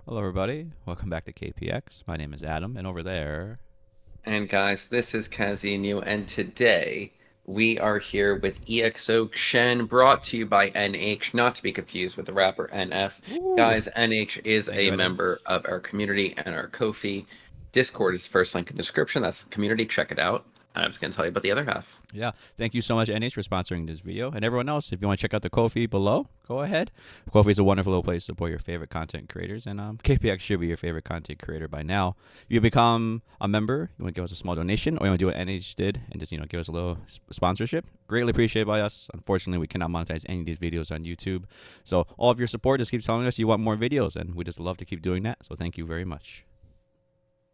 Hello, everybody. Welcome back to KPX. My name is Adam, and over there. And guys, this is Kazinu, and today we are here with EXO CHEN, brought to you by NH, not to be confused with the rapper NF. Woo! Guys, NH is Thank a you, Adam. member of our community and our Ko-fi. Discord is the first link in the description. That's the community. Check it out. And I'm just going to tell you about the other half. Yeah, thank you so much, NH, for sponsoring this video. And everyone else, if you want to check out the Ko-fi below, go ahead. Ko-fi is a wonderful little place to support your favorite content creators, and KPX should be your favorite content creator by now. If you become a member, you want to give us a small donation, or you want to do what NH did and just give us a little sponsorship, greatly appreciated by us. Unfortunately, we cannot monetize any of these videos on YouTube. So all of your support just keeps telling us you want more videos, and we just love to keep doing that. So thank you very much.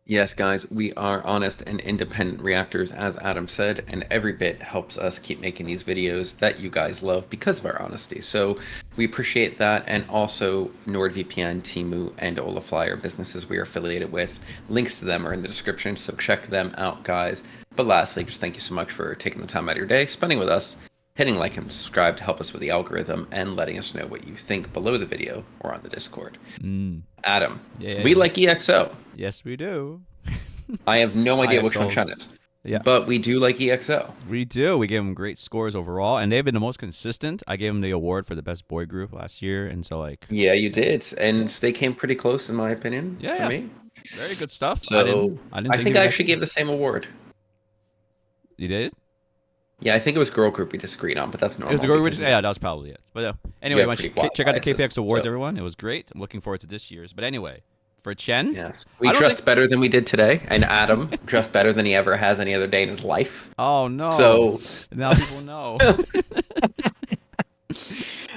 Yes, guys, we are honest and independent reactors, as Adam said, and every bit helps us keep making these videos that you guys love because of our honesty. So we appreciate that, and also NordVPN, Temu, and Olafly are businesses we are affiliated with. Links to them are in the description, so check them out, guys. But lastly, just thank you so much for taking the time out of your day, spending with us, hitting like and subscribe to help us with the algorithm, and letting us know what you think below the video or on the Discord. Adam, Yeah. we like EXO. Yes, we do. I have no idea which one IXLs. CHEN is. Yeah, But we do like EXO. we do. We gave them great scores overall, and they've been the most consistent. I gave them the award for the best boy group last year, and so Yeah, you did. And they came pretty close in my opinion yeah, for yeah, me. very good stuff. So I didn't I think they think I were that actually good. gave the same award. You did. Yeah, I think it was girl group we disagreed on, but that's It was normal a good. because Yeah, that was probably it. But anyway, you you have want pretty to wild check out the biases. KPX awards, So everyone. It was great. I'm looking forward to this year's. But anyway, for Chen, yes, we I don't think. dressed better than we did today, and Adam dressed better than he ever has any other day in his life. Oh no! So, Now people know.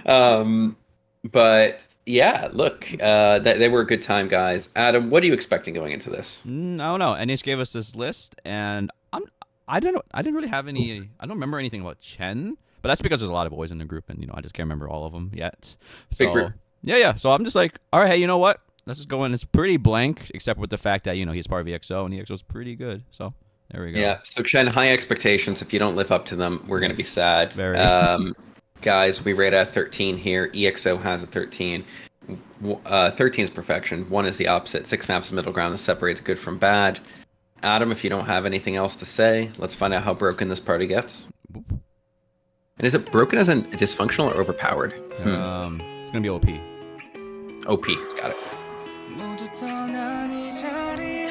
um, but yeah, look, they were a good time, guys. Adam, what are you expecting going into this? I don't know. NH gave us this list, and I don't know. I didn't really have any. I don't remember anything about Chen, but that's because there's a lot of boys in the group, and I just can't remember all of them yet. Big So group. yeah. So I'm just like, all right, hey, you know what? Let's just go in. It's pretty blank, except with the fact that he's part of EXO, and EXO's pretty good. So there we go. Yeah, so Chen, high expectations. If you don't live up to them, we're gonna be Yes, sad. very. Guys, we rate at 13 here. EXO has a 13. 13 is perfection. 1 is the opposite. 6.5 is the middle ground that separates good from bad. Adam, if you don't have anything else to say, let's find out how broken this party gets. And is it broken as in dysfunctional or overpowered? It's gonna be OP. OP, got it. 모두 떠난 이 자리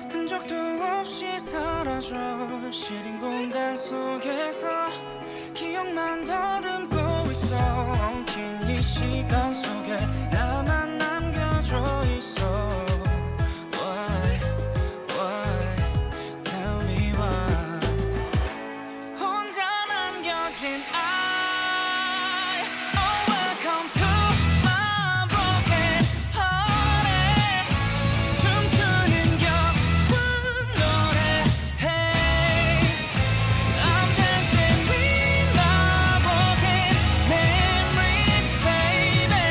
흔적도 없이 사라져 시린 공간 속에서 기억만 더듬고 있어 엉킨 이 시간 속에 나만 남겨져 있어 Why, tell me why 혼자 남겨진 I Oh welcome to my broken heart 춤추는 겨운 노래 Hey I'm dancing with my broken memories baby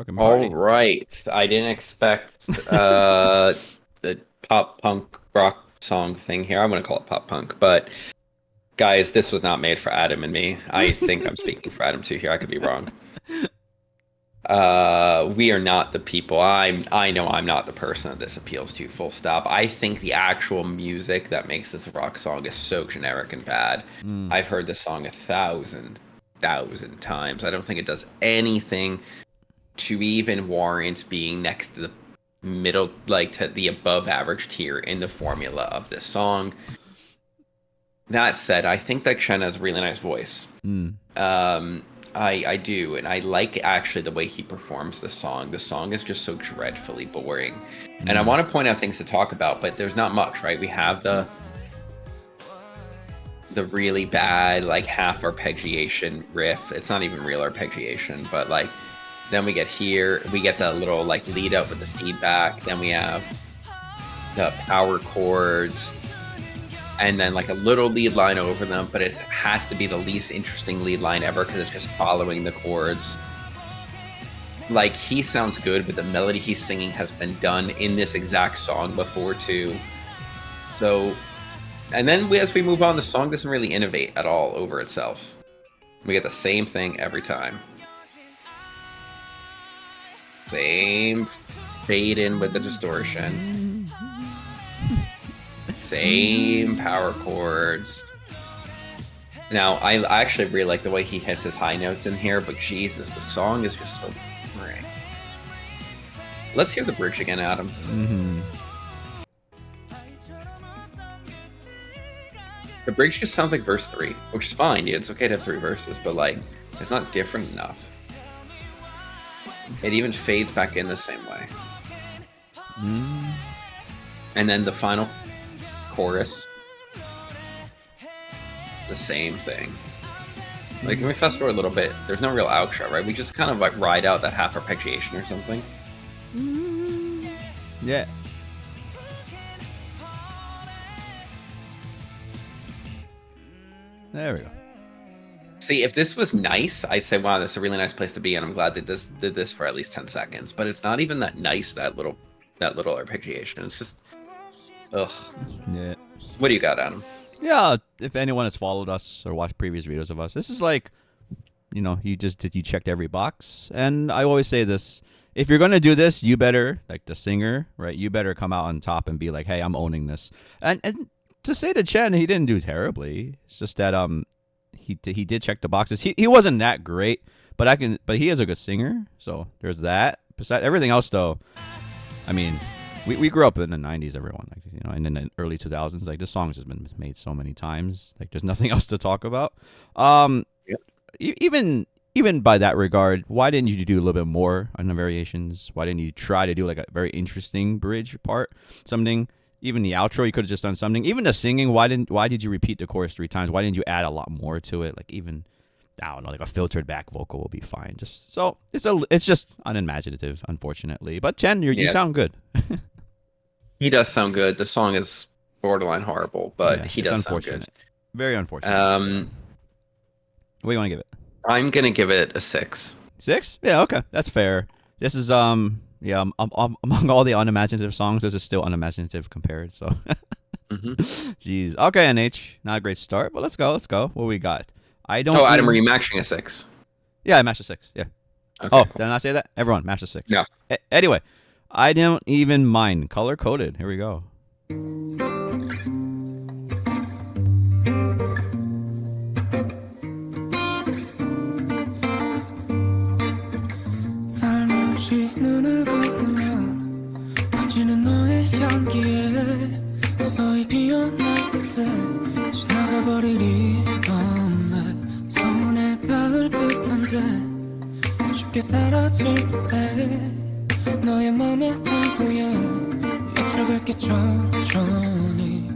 Fucking All party. right. I didn't expect the pop punk rock song thing here. I'm gonna call it pop punk, but guys, this was not made for Adam and me. I think I'm speaking for Adam too here. I could be wrong. We are not the people. I know I'm not the person that this appeals to, full stop. I think the actual music that makes this a rock song is so generic and bad. I've heard this song 1,000 times. I don't think it does anything to even warrant being next to the middle, like to the above average tier in the formula of this song. That said, I think that CHEN has a really nice voice. I do, and I like actually the way he performs the song. The song is just so dreadfully boring. And I want to point out things to talk about, but there's not much, right? We have the really bad, like, half arpeggiation riff. It's not even real arpeggiation, but like then we get here, we get the little like lead up with the feedback, then we have the power chords, and then like a little lead line over them, but it has to be the least interesting lead line ever because it's just following the chords. Like, he sounds good, but the melody he's singing has been done in this exact song before too. So, and then as we move on, the song doesn't really innovate at all over itself. We get the same thing every time. Same fade in with the distortion. Same power chords. Now, I actually really like the way he hits his high notes in here, but Jesus, the song is just so boring. Let's hear the bridge again, Adam. The bridge just sounds like verse 3, which is fine. Yeah, it's okay to have 3 verses, but like, it's not different enough. It even fades back in the same way. And then the final chorus, the same thing. Like, can we fast forward a little bit? There's no real outro, right? We just kind of like ride out that half arpeggiation or something. Yeah. There we go. See, if this was nice, I'd say, wow, this is a really nice place to be, and I'm glad they did this for at least 10 seconds. But it's not even that nice, that little arpeggiation. It's just, ugh. Yeah. What do you got, Adam? Yeah, if anyone has followed us or watched previous videos of us, this is like, you checked every box. And I always say this, if you're going to do this, you better, like the singer, right, you better come out on top and be like, hey, I'm owning this. And to say to CHEN, he didn't do terribly. It's just that he did check the boxes. He wasn't that great, but he is a good singer, so there's that. Besides everything else, though, I mean, we grew up in the 90s, everyone, like, and in the early 2000s, like, this song's just been made so many times, like, there's nothing else to talk about. Yep. Even by that regard, why didn't you do a little bit more on the variations? Why didn't you try to do like a very interesting bridge part, something? Even the outro, you could have just done something. Even the singing, why did you repeat the chorus 3 times? Why didn't you add a lot more to it? Like, even, I don't know, like a filtered back vocal will be fine. Just so it's just unimaginative, unfortunately. But CHEN, you sound good. He does sound good. The song is borderline horrible, but he does sound good. Very unfortunate. What do you want to give it? I'm gonna give it a 6. 6? Yeah, okay, that's fair. This is among all the unimaginative songs, this is still unimaginative compared. So, jeez. Okay, NH, not a great start, but let's go. What we got? Adam, are you matching a 6? Yeah, I matched a 6. Yeah. Okay, cool. Did I not say that? Everyone, match a 6. Yeah. Anyway, I don't even mind. Color coded. Here we go. 살며시 눈을 감으면 퍼지는 너의 향기에 서서히 피어날 듯해 지나가버리리 밤에 손에 닿을 듯한데 쉽게 사라질 듯해 너의 맘에 들고야 맞춰갈게 천천히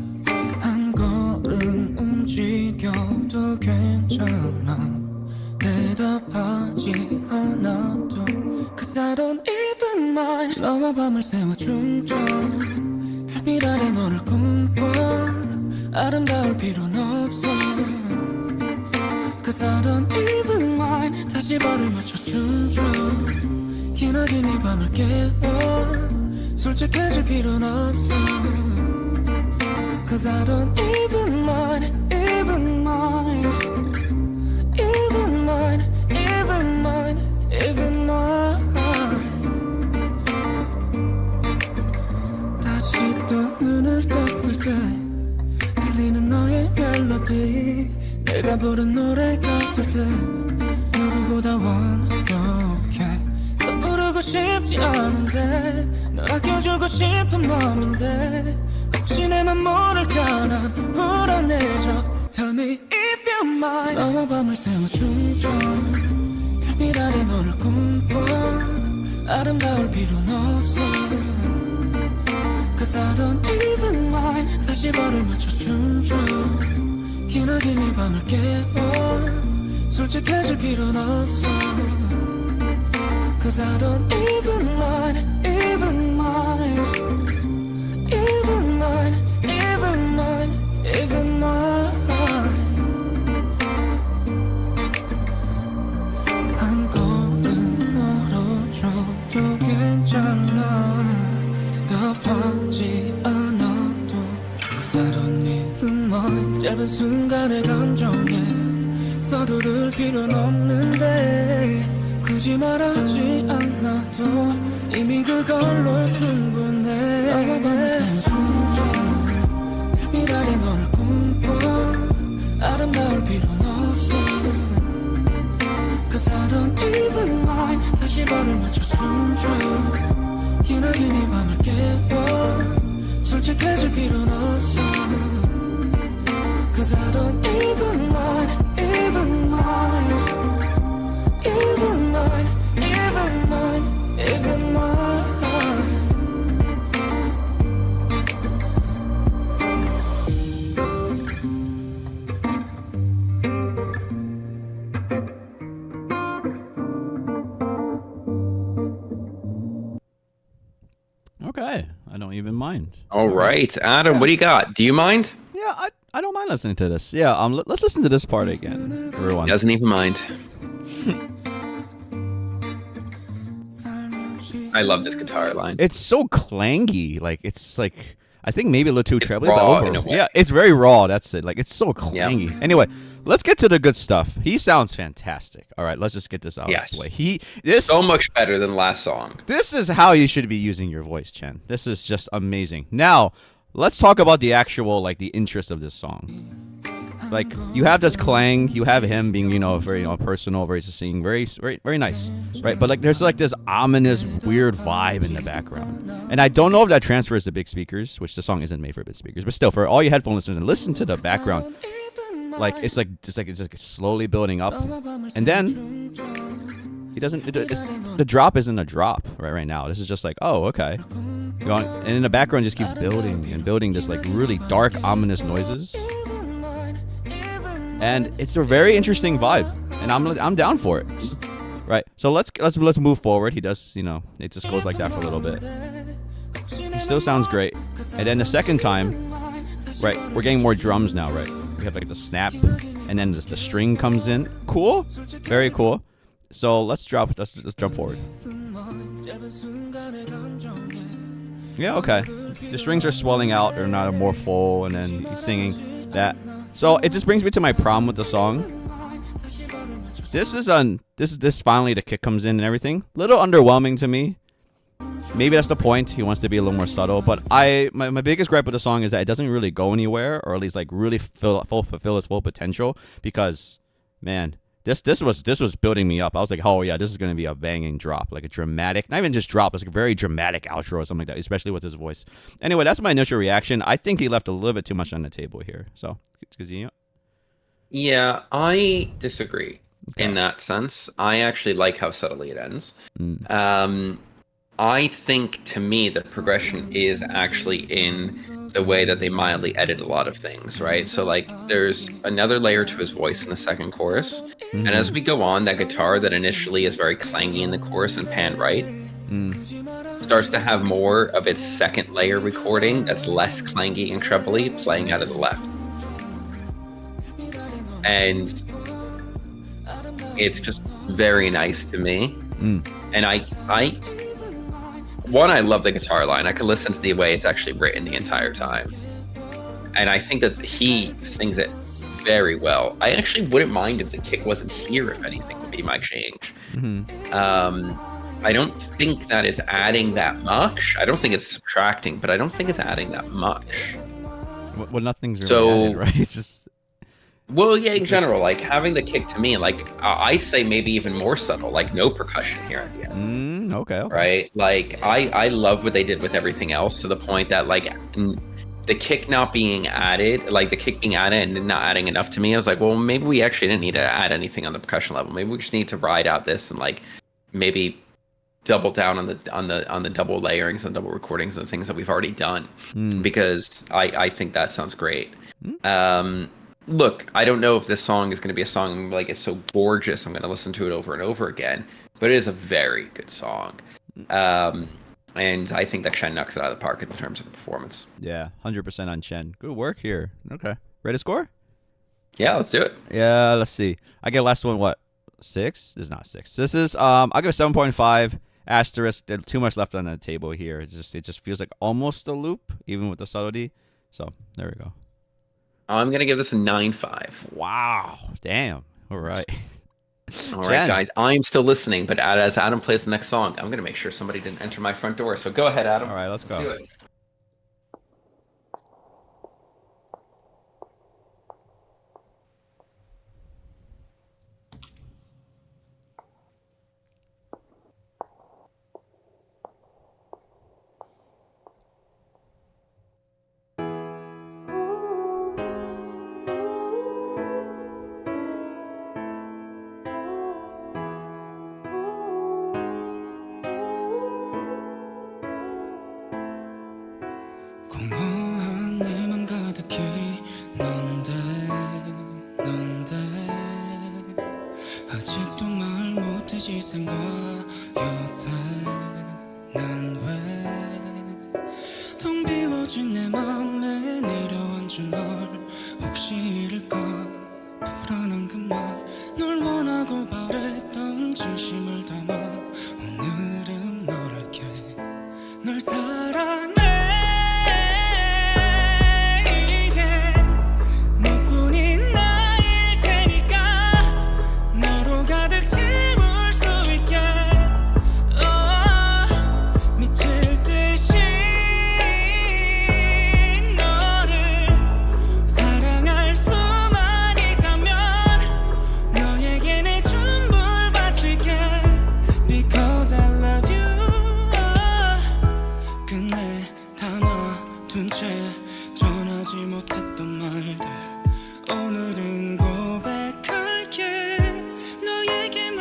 한 걸음 움직여도 괜찮아 대답하지 않아도 Cause I don't even mind 너와 밤을 새워 춤춰 달빛 아래 너를 꿈꿔 아름다울 필요는 없어 Cause I don't even mind 다시 발을 맞춰 춤춰 기나긴 이 밤을 깨워 솔직해질 필요는 없어 Cause I don't even mind Even mind Even mind Even mind Even mind 다시 또 눈을 떴을 때 들리는 너의 멜로디 내가 부른 노래 같을 때 누구보다 완벽해 부르고 싶지 않은데 널 아껴주고 싶은 마음인데 혹시 내 맘 모를까 난 불안해져 Tell me if you're mine 너와 밤을 새워 춤춰 달빛 아래 너를 꿈꿔 아름다울 필요는 없어 Cause I don't even mind 다시 발을 맞춰 춤춰 기나긴 이 밤을 깨워 솔직해질 필요는 없어 Cause I don't even mind, even mind, even mind, even mind, even mind. 한 걸음 멀어져도 괜찮아 대답하지 않아도 Cause I don't even mind 짧은 순간의 감정에 서두를 필요는 없는데 굳이 말하지 않아도 이미 그걸로 충분해 너와 밤을 새워 춤춰 달빛 아래 너를 꿈꿔 아름다울 필요는 없어 Cause I don't even mind 다시 발을 맞춰 춤춰 기나긴 이 밤을 깨워 솔직해질 필요는 없어 Cause I don't even mind Even mind Even mine, even mine, even mine. Okay, I don't even mind. All right, Adam, what do you got? Do you mind? Yeah, I don't mind listening to this. Yeah, let's listen to this part again, everyone. Doesn't even mind. I love this guitar line. It's so clangy. Like it's like I think maybe a little too trebly, raw but in a way. yeah, it's very raw. That's it. Like it's so clangy. Anyway, let's get to the good stuff. He sounds fantastic. All right, let's just get this out of Yes. the way. This So much better than last song. This is how you should be using your voice, Chen. This is just amazing. Now, let's talk about the actual like the interest of this song. Like you have this clang, you have him being, very, personal, very singing, very, very, very nice, right? But like there's like this ominous, weird vibe in the background, and I don't know if that transfers to big speakers, which the song isn't made for big speakers, but still, for all you headphone listeners, and listen to the background, like it's just slowly building up, and then he doesn't. The drop isn't a drop right now. This is just like, oh, okay, and in the background just keeps building and building this like really dark, ominous noises. And it's a very interesting vibe, and I'm down for it, right? So let's move forward. He does, it just goes like that for a little bit. He still sounds great, and then the second time, right? We're getting more drums now, right? We have like the snap, and then the string comes in. Cool, very cool. So let's jump forward. Yeah, okay. The strings are swelling out; they're not more full, and then he's singing that. So it just brings me to my problem with the song. This finally the kick comes in and everything. Little underwhelming to me. Maybe that's the point. He wants to be a little more subtle. But my biggest gripe with the song is that it doesn't really go anywhere, or at least like really fulfill its full potential. Because man, this was building me up. I was like, oh yeah, this is gonna be a banging drop, like a dramatic, not even just drop, it's like a very dramatic outro or something like that, especially with his voice. Anyway, that's my initial reaction. I think he left a little bit too much on the table here. So, Yeah, I disagree in that sense. I actually like how subtly it ends. I think, to me, the progression is actually in the way that they mildly edit a lot of things, right? So, like, there's another layer to his voice in the second chorus. And as we go on, that guitar that initially is very clangy in the chorus and pan right starts to have more of its second layer recording that's less clangy and trebly playing out of the left. And it's just very nice to me. And I love the guitar line. I could listen to the way it's actually written the entire time. And I think that he sings it very well. I actually wouldn't mind if the kick wasn't here, if anything, would be my change. I don't think that it's adding that much. I don't think it's subtracting, but I don't think it's adding that much. Well, nothing's really added, right? It's just... Well, yeah, in general, like having the kick to me, like I say maybe even more subtle, like no percussion here at the end. Okay. Right? Like I love what they did with everything else to the point that like the kick not being added, like the kick being added and not adding enough to me. I was like, well, maybe we actually didn't need to add anything on the percussion level. Maybe we just need to ride out this and like maybe double down on the double layerings and double recordings and things that we've already done, because I think that sounds great. Look, I don't know if this song is going to be a song like it's so gorgeous I'm going to listen to it over and over again, but it is a very good song. And I think that CHEN knocks it out of the park in terms of the performance. Yeah, 100% on CHEN. Good work here. Okay. Ready to score? Yeah, let's do it. Yeah, let's see. I get last one, what? 6? This is not 6. This is, I'll give it 7.5. Asterisk. There's too much left on the table here. It just feels like almost a loop, even with the subtlety. So, there we go. I'm going to give this a 9.5. Wow. Damn. All right. All right, guys. I'm still listening, but as Adam plays the next song, I'm going to make sure somebody didn't enter my front door. So go ahead, Adam. All right, let's go. Do it. 공허한 내 맘 가득히 넌데 아직도 말 못해질 생각 여태 난 왜 텅 비워진 내 맘에 내려앉은 널 혹시 잃을까 불안한 그 말 널 원하고 바랬던 진심을 담아 오늘은 말할게 널 사랑해 오늘은 고백할게 너에게만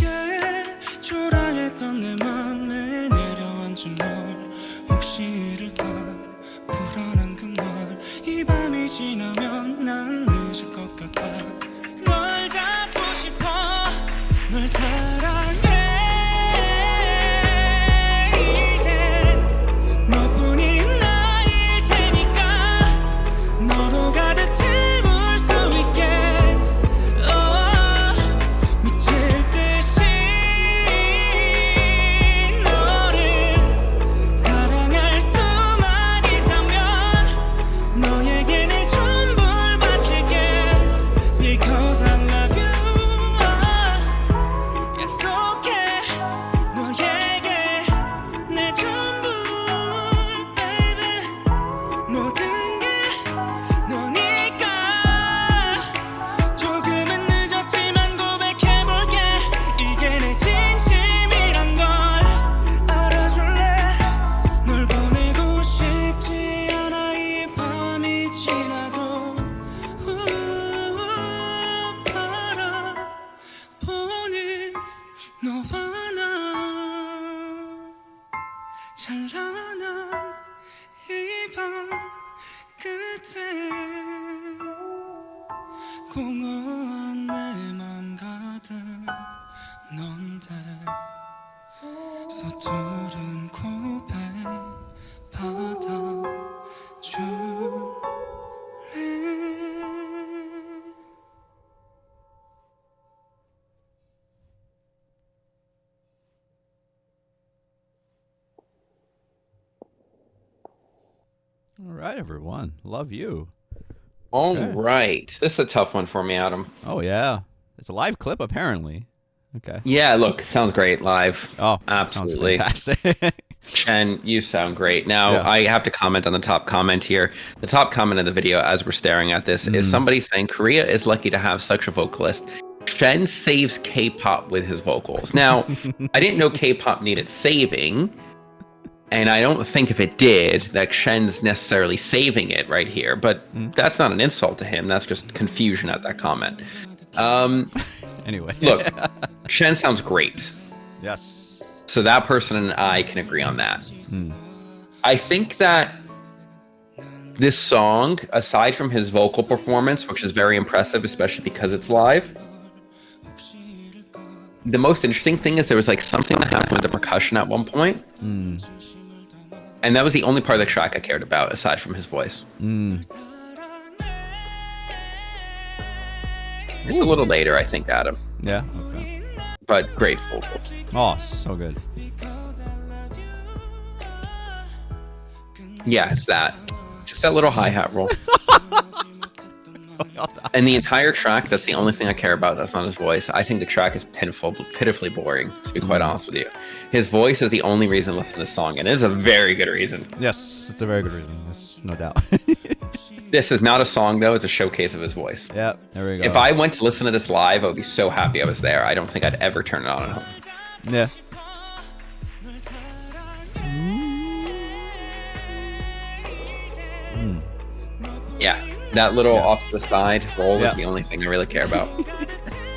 yeah. 초라했던 내 맘에 내려앉은 널 혹시 잃을까 불안한 그 말 이 밤이 지나면 난 늦을 것 같아 널 잡고 싶어 널 사랑해 찬란한 이 밤 끝에 공허한 내 맘 가득 넌데 서투른 고백 받아줄래 right, everyone. Love you. All Okay. right. This is a tough one for me, Adam. Oh yeah, it's a live clip apparently. Okay. Yeah, look, sounds great live. Oh, Absolutely. sounds fantastic. Chen, you sound great. Now, Yeah. I have to comment on the top comment here. The top comment of the video, as we're staring at this, is somebody saying Korea is lucky to have such a vocalist. Chen saves K-pop with his vocals. Now, I didn't know K-pop needed saving, and I don't think if it did, that Shen's necessarily saving it right here. But that's not an insult to him. That's just confusion at that comment. Anyway. Look, Shen sounds great. Yes. So that person and I can agree on that. I think that this song, aside from his vocal performance, which is very impressive, especially because it's live, the most interesting thing is there was like something that happened with the percussion at one point. And that was the only part of the track I cared about, aside from his voice. It's a little later, I think, Adam. Yeah. Okay. But great vocals. Oh, so good. Yeah, it's that. Just that little hi-hat roll. And the entire track, that's the only thing I care about. That's not his voice. I think the track is pitifully boring, to be quite honest with you. His voice is the only reason to listen to this song, and it is a very good reason. Yes, it's a very good reason. Yes, no doubt. This is not a song, though. It's a showcase of his voice. Yeah, there we go. If I went to listen to this live, I would be so happy I was there. I don't think I'd ever turn it on at home. Yeah. Yeah, that little off to the side roll Yeah. is the only thing I really care about.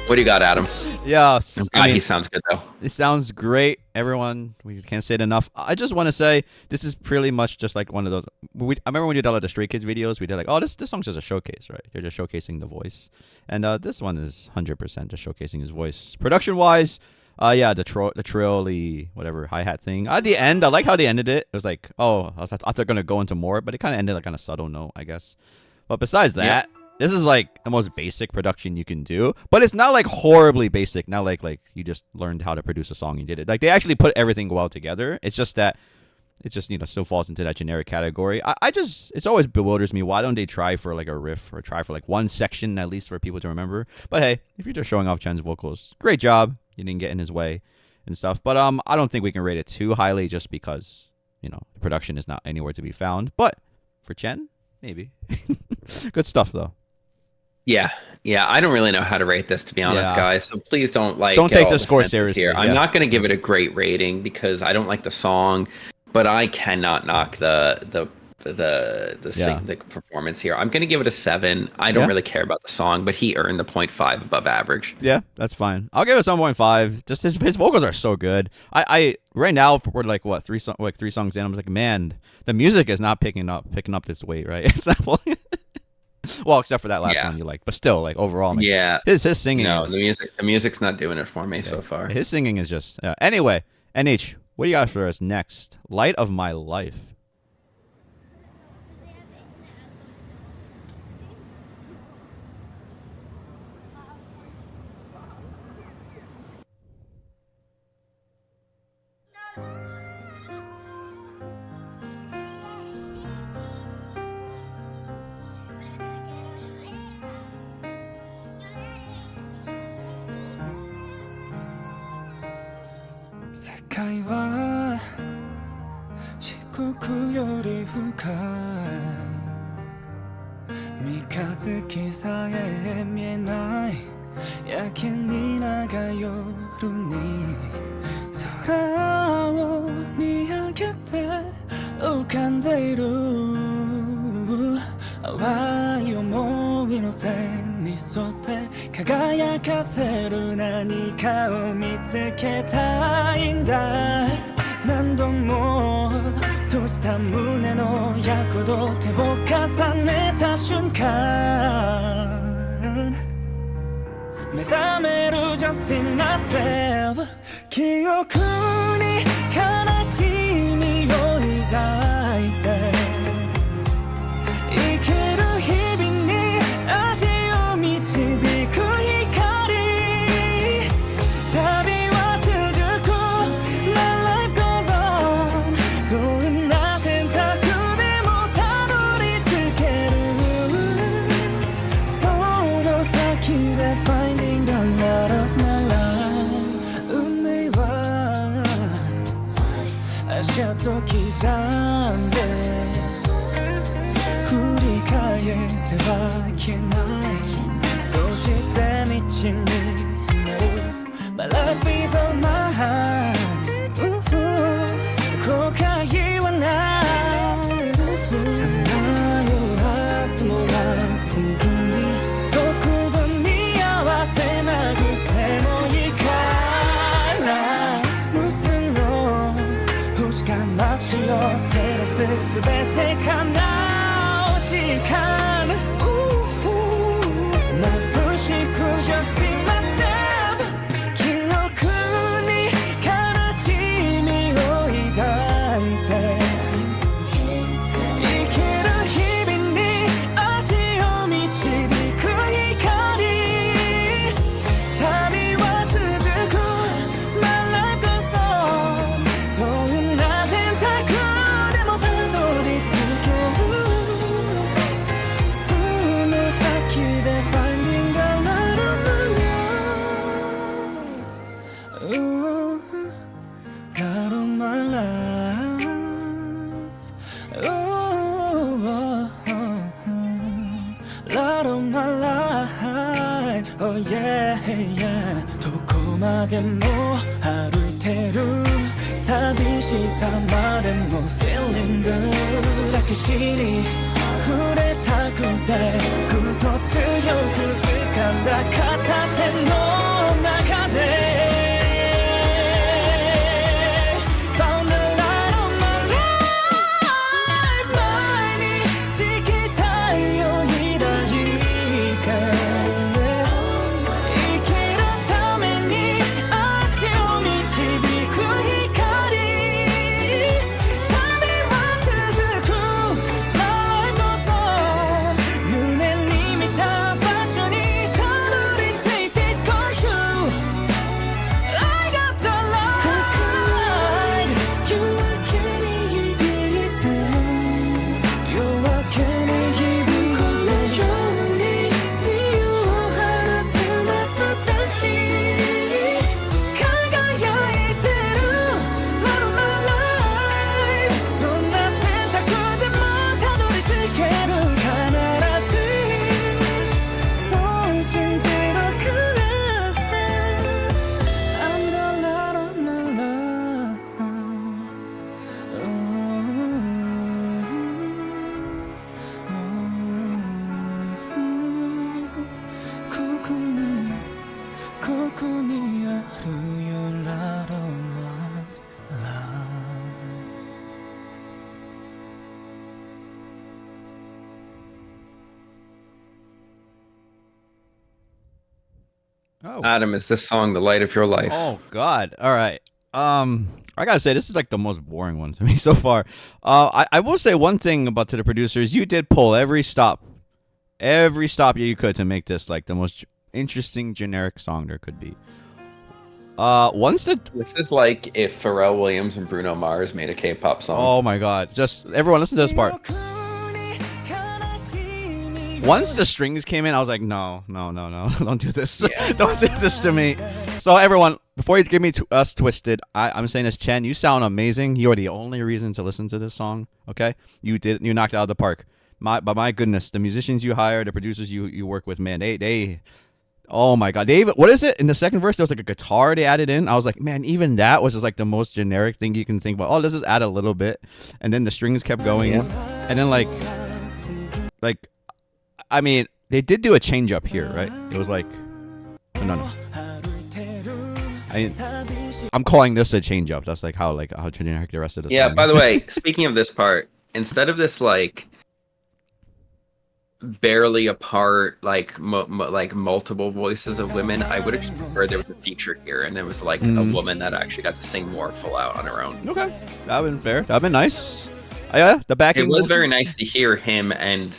What do you got, Adam? Yeah. God, he sounds good, though. It sounds great, everyone. We can't say it enough. I just want to say this is pretty much just like one of those. I remember when you did all the Stray Kids videos, we did like, oh, this song's just a showcase, right? You're just showcasing the voice, and this one is 100% just showcasing his voice. Production wise, yeah, the trilly whatever hi hat thing at the end. I like how they ended it. It was like, oh, I thought they're gonna go into more, but it kind of ended like on a subtle note, I guess. But besides that. Yeah. This is like the most basic production you can do, but it's not like horribly basic. Not like you just learned how to produce a song and you did it. Like they actually put everything well together. It's just that it just still falls into that generic category. It always bewilders me. Why don't they try for like a riff or try for like one section at least for people to remember? But hey, if you're just showing off Chen's vocals, great job. You didn't get in his way and stuff. But I don't think we can rate it too highly just because the production is not anywhere to be found. But for Chen, maybe. Good stuff though. Yeah, I don't really know how to rate this, to be honest, guys. So please don't Don't take the score seriously. Here. Yeah. I'm not going to give it a great rating because I don't like the song, but I cannot knock the performance here. I'm going to give it a 7. I don't really care about the song, but he earned the 0.5 above average. Yeah, that's fine. I'll give it 7.5. Just his vocals are so good. I right now we're like what 3 songs in. I'm like, man, the music is not picking up this weight, right? It's not pulling. Well, except for that last one you liked, but still, like overall, like, his singing. No, is, the music's not doing it for me so far. His singing is just anyway. NH, what do you got for us next? Light of My Life.世界は漆黒より深い三日月さえ見えないやけに長い夜に空を見上げて浮かんでいる淡い思いの線に沿って輝かせる何かを見つけたいんだ何度も閉じた胸の躍動手を重ねた瞬間目覚める Just be myself 記憶に悲しみを抱いて生きる日々に足を導く光旅は続く My life goes on どんな選択でもたどりじゃと刻んで振り返ればいけないそして道になる My life is on my hand 後悔はないさまよわすもまっすぐに束縛に合わせなくてもいいから無数の星が街を照らすすべて叶う時間眩しく Just be myself 記憶に悲しみを抱いて生きる日々に足を導く光旅は続く My life goes on どんな選択でもたどり着けるその先で Finding the light of my love Ooh, light of my life Ooh, light of my life Oh yeah, yeah どこまでも歩いてる寂しさまでも Feeling good 抱きしに触れたくてぐっと強く掴んだ片手の中で Found the light of my life 毎日期待を抱いて生きるために足を導く光旅は続く My life goes on 夢に見た場所にたどり着いて Come true I got the light 夜明けに響いて夜明けに響いてこのように自由を放つ瞬き輝いてる Light of my life どんな選択でもたどり着ける必ずそう信じるから I'm the light of my lifeここにあるよ Light of my life Oh. Adam, is this song the light of your life? Oh God! All right. I gotta say this is like the most boring one to me so far. I will say one thing about to the producers: you did pull every stop you could to make this like the most interesting generic song there could be. Once the This is like if Pharrell Williams and Bruno Mars made a K-pop song. oh my God, just everyone listen to this part. Once the strings came in, I was like, no, don't do this. Yeah. Don't do this to me. So everyone, before you give me us twisted, I'm saying this, Chen, you sound amazing. You are the only reason to listen to this song. Okay, you knocked it out of the park. But my goodness, the musicians you hire, the producers you work with, man, they oh my God, they even, what is it in the second verse? There was like a guitar they added in. I was like, man, even that was just like the most generic thing you can think about. Oh, let's just add a little bit, and then the strings kept going, and then like. I mean, they did do a change up here, right? It was like, no. I'm calling this a change up. That's like how generic the rest of the Yeah. song By is. the way, speaking of this part, instead of this like barely apart, like multiple voices of women, I would have just preferred there was a feature here, and it was like a woman that actually got to sing more full out on her own. Okay, that'd been fair. That'd been nice. Yeah, the backing. It was very nice to hear him and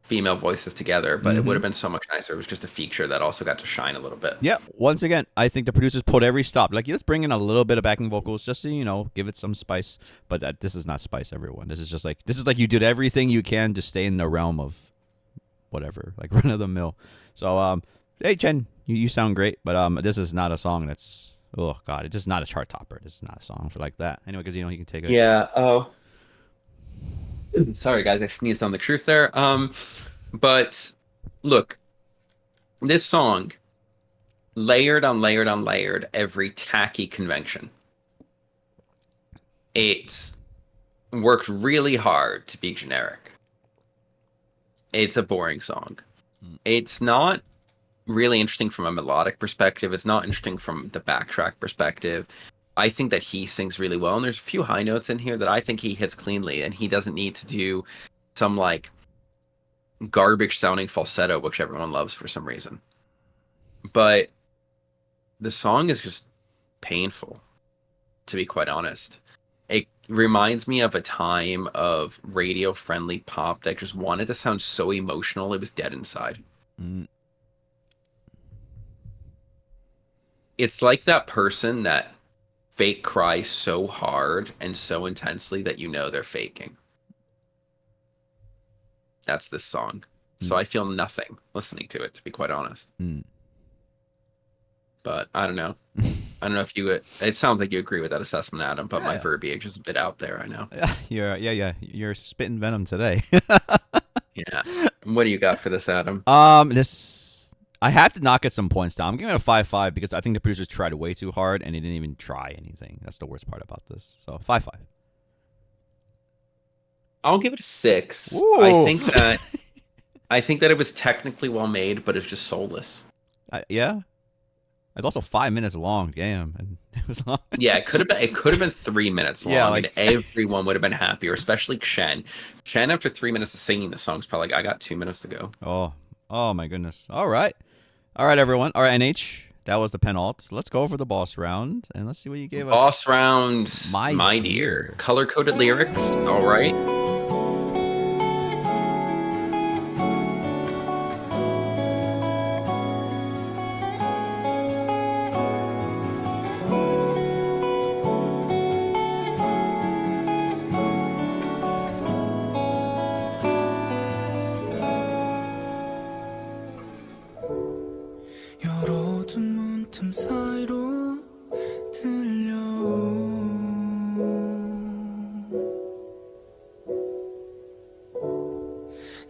female voices together, but it would have been so much nicer. It was just a feature that also got to shine a little bit. Yeah. Once again, I think the producers pulled every stop. Like, let's bring in a little bit of backing vocals just to, give it some spice. But this is not spice, everyone. This is like you did everything you can to stay in the realm of whatever, like run of the mill. So, hey, Chen, you sound great, but this is not a song that's Oh God, it's just not a chart topper. This is not a song for like that. Anyway, because you can take it. Yeah. Oh, sorry guys, I sneezed on the truth there. But look, this song layered on layered on layered every tacky convention. It worked really hard to be generic. It's a boring song. It's not really interesting from a melodic perspective. It's not interesting from the backtrack perspective. I think that he sings really well, and there's a few high notes in here that I think he hits cleanly, and he doesn't need to do some like garbage sounding falsetto, which everyone loves for some reason. But the song is just painful, to be quite honest. It reminds me of a time of radio-friendly pop that just wanted to sound so emotional it was dead inside. Mm. It's like that person that fake cries so hard and so intensely that you know they're faking. That's this song. So I feel nothing listening to it, to be quite honest. But I don't know. I don't know if you. It sounds like you agree with that assessment, Adam. But my verbiage is a bit out there. I know. You're spitting venom today. Yeah. What do you got for this, Adam? This I have to knock it some points down. I'm giving it a 5.5 because I think the producers tried way too hard and they didn't even try anything. That's the worst part about this. So 5.5. I'll give it a 6. Ooh. I think that it was technically well made, but it's just soulless. Yeah. It's also 5 minutes long. Damn, and it was long. Yeah, it could have been 3 minutes long. Yeah, and everyone would have been happier, especially Chen. Chen, after 3 minutes of singing the song's probably like, I got 2 minutes to go. Oh my goodness. All right, everyone. All right, NH. That was the penult. Let's go over the boss round and let's see what you gave us. Boss round, my dear. Color coded lyrics. All right. 열어둔 문틈 사이로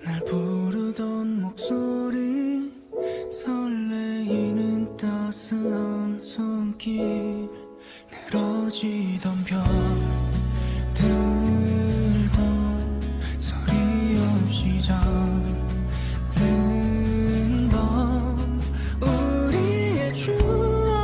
날 부르던 목소리 설레이는 따스한 손길 늘어지던 별들도 소리 없이 잠든 밤 우리의 추억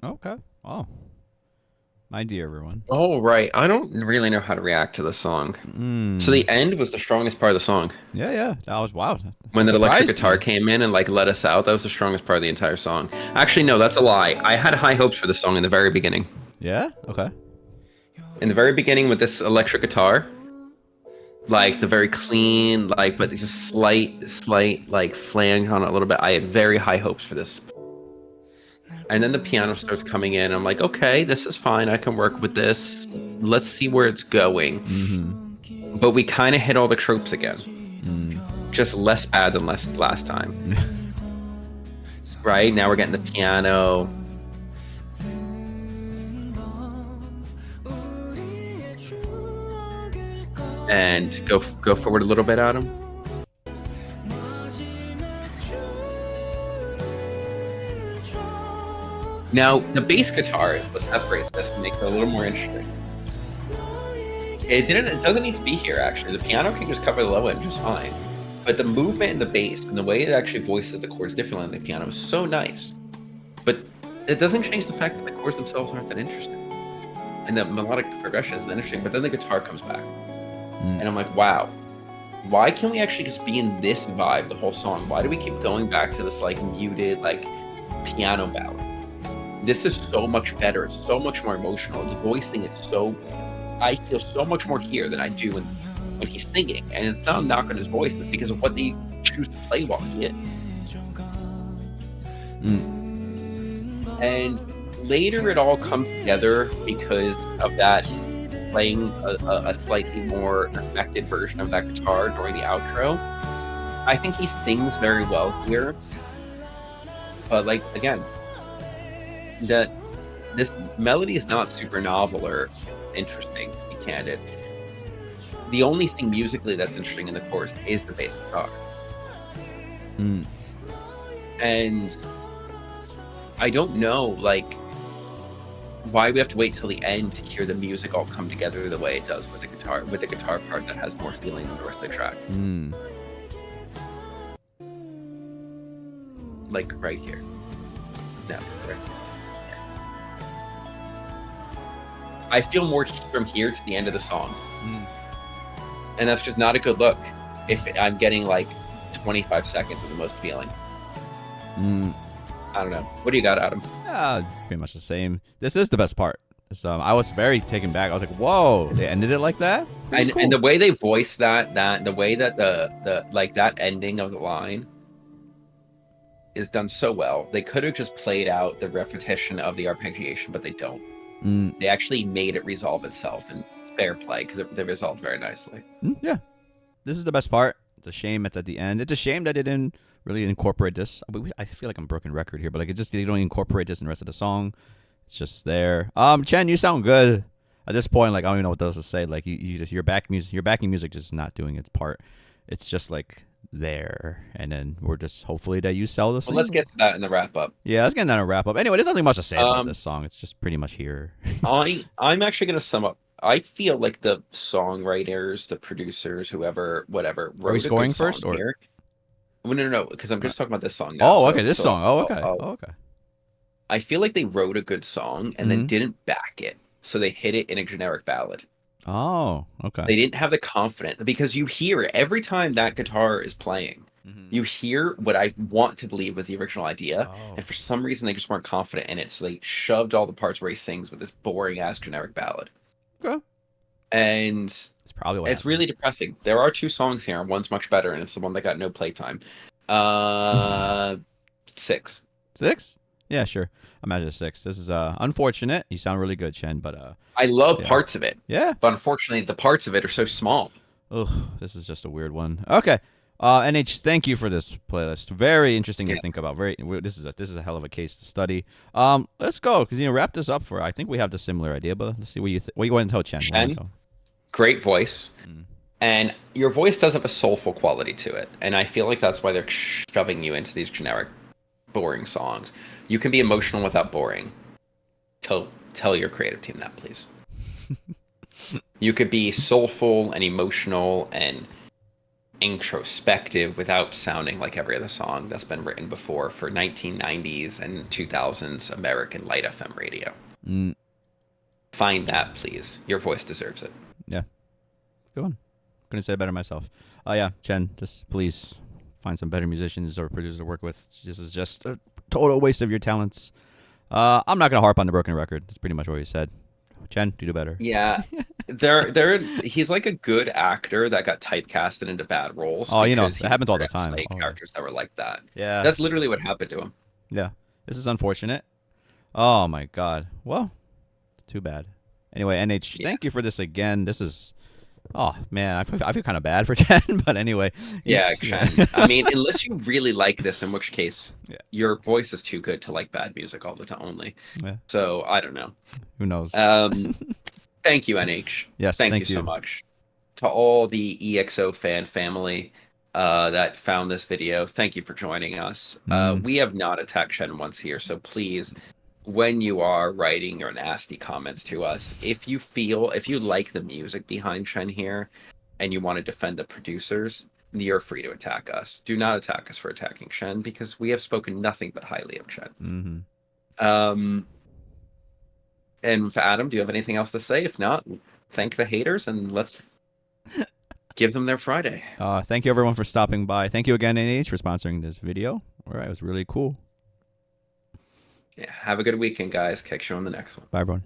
Okay. Oh, my dear everyone. Oh, right. I don't really know how to react to the song. So the end was the strongest part of the song. Yeah, yeah. That was wow. When That that electric surprised guitar me. came in and like let us out, that was the strongest part of the entire song. Actually, no, that's a lie. I had high hopes for the song in the very beginning. Yeah. Okay. In the very beginning with this electric guitar, like the very clean, like but just slight like flange on it a little bit. I had very high hopes for this. And then the piano starts coming in. I'm like, okay, this is fine. I can work with this. Let's see where it's going. But we kind of hit all the tropes again. Just less bad than last time. Right? Now we're getting the piano. And go forward a little bit, Adam. Now, the bass guitar is what separates this and makes it a little more interesting. It doesn't need to be here, actually. The piano can just cover the low end just fine. But the movement in the bass and the way it actually voices the chords differently on the piano is so nice. But it doesn't change the fact that the chords themselves aren't that interesting. And the melodic progression isn't interesting, but then the guitar comes back. And I'm like, wow, why can't we actually just be in this vibe the whole song? Why do we keep going back to this like muted, like piano ballad? This is so much better. It's so much more emotional. It's voicing it so... I feel so much more here than I do when he's singing. And it's not a knock on his voice. It's because of what they choose to play while he is. And later it all comes together because of that playing a slightly more affected version of that guitar during the outro. I think he sings very well here. But like, again, this melody is not super novel or interesting, to be candid. The only thing musically that's interesting in the chorus is the bass guitar. And I don't know, like, why we have to wait till the end to hear the music all come together the way it does with the guitar part that has more feeling than the rest of the track. Like right here. No, right here. I feel more from here to the end of the song. And that's just not a good look if I'm getting like 25 seconds of the most feeling. I don't know. What do you got, Adam? Pretty much the same. This is the best part. So I was very taken back. I was like, whoa, they ended it like that? And, Cool. and the way they voice that the way that the like that ending of the line is done so well. They could have just played out the repetition of the arpeggiation, but they don't. They actually made it resolve itself, and fair play, because they resolved very nicely. Yeah. This is the best part. It's a shame it's at the end. It's a shame that they didn't really incorporate this. I feel like I'm a broken record here, but like, it's just they don't incorporate this in the rest of the song. It's just there. Chen, you sound good. At this point, like, I don't even know what else to say. Like, your backing music just not doing its part. It's just like there, and then we're just hopefully that you sell this. Well, let's get to that in the wrap up. Yeah, let's get down to wrap up. Anyway, there's nothing much to say about this song. It's just pretty much here. I'm actually going to sum up. I feel like the songwriters, the producers, whoever, whatever, wrote Are we a scoring good song first, or here. No, because I'm just talking about this song now. oh, So- okay, this so song. Oh, I'll- okay, I'll- oh, okay. I feel like they wrote a good song and then didn't back it, so they hit it in a generic ballad. Oh, okay. They didn't have the confidence, because you hear every time that guitar is playing, you hear what I want to believe was the original idea, and for some reason they just weren't confident in it, so they shoved all the parts where he sings with this boring ass generic ballad. Okay. And It's probably what it's happened. really depressing. There are two songs here, and one's much better, and it's the one that got no playtime. 6. 6? Yeah, sure. Imagine a 6. This is unfortunate. You sound really good, Chen, but I love yeah. parts of it, yeah. but unfortunately the parts of it are so small. Ugh, this is just a weird one. Okay. NH, thank you for this playlist. Very interesting to think about. This is a hell of a case to study. Let's go, because wrap this up for. I think we have the similar idea, but let's see what you what you want to tell Chen. Chen? Great voice, and your voice does have a soulful quality to it, and I feel like that's why they're shoving you into these generic, boring songs. You can be emotional without boring. Tell your creative team that, please. You could be soulful and emotional and introspective without sounding like every other song that's been written before for 1990s and 2000s American light FM radio. Mm, Find that, please. Your voice deserves it. yeah. Good one. Couldn't say it better myself. Oh, yeah. Chen, just please find some better musicians or producers to work with. This is just a total waste of your talents. I'm not going to harp on the broken record. That's pretty much what you said. Chen, do better. Yeah, he's like a good actor that got typecasted into bad roles. Oh, you know, because it happens all the he time. played Oh. characters that were like that. Yeah. That's literally what happened to him. Yeah. This is unfortunate. Oh, my God. Well, too bad. Anyway, NH, Yeah. thank you for this again. This is... Oh, man, I feel kind of bad for Chen, but anyway. Yeah, Chen. I mean, unless you really like this, in which case Yeah. your voice is too good to like bad music all the time only. Yeah. So I don't know. Who knows? Thank you, NH. Yes, thank thank you so you. much. To all the EXO fan family that found this video, thank you for joining us. We have not attacked Chen once here, so please, when you are writing your nasty comments to us, if you like the music behind Chen here and you want to defend the producers, you're free to attack us. Do not attack us for attacking Chen, because we have spoken nothing but highly of Chen. Mm-hmm. And Adam, do you have anything else to say? If not, thank the haters and let's give them their Friday. Thank you, everyone, for stopping by. Thank you again, NH, for sponsoring this video. All right, it was really cool. Yeah, have a good weekend, guys. Catch you on the next one. Bye, everyone.